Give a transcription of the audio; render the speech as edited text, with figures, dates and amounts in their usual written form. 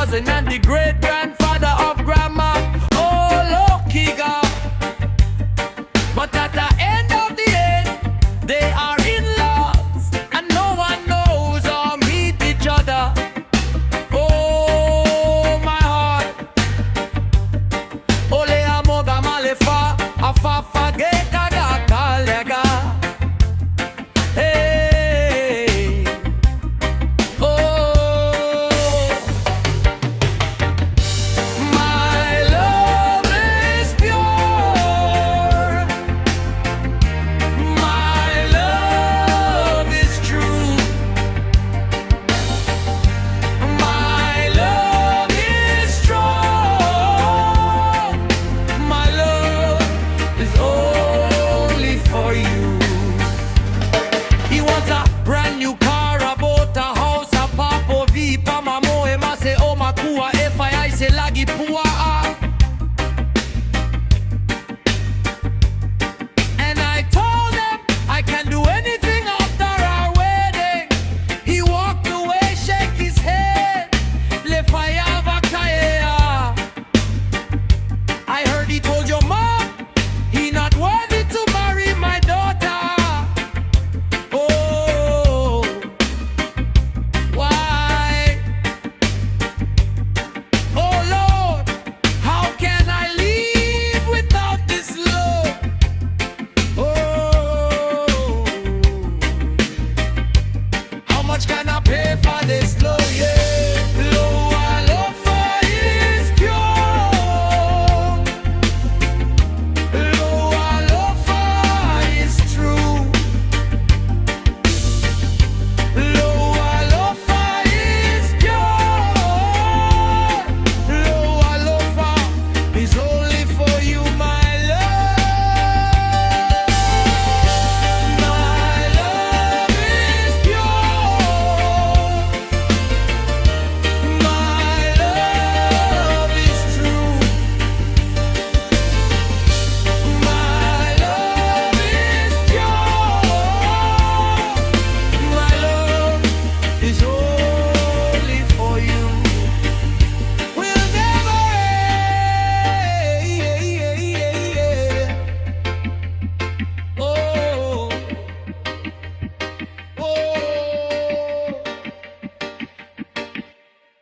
cousin and the great grandfather of grandma. Oh, look, Kiga. But at the end of the day, they are in love, and no one knows or meet each other. Oh, my heart. Ole amoga malefa, afafa ge kagaka leaga. Hey, oh, my love is pure. My love is true. My love is strong. My love is only for you. He wants a brand new car, a boat, a house, a pāpovi, pamamoe, mase o makua, faiava, leaga, pua'a.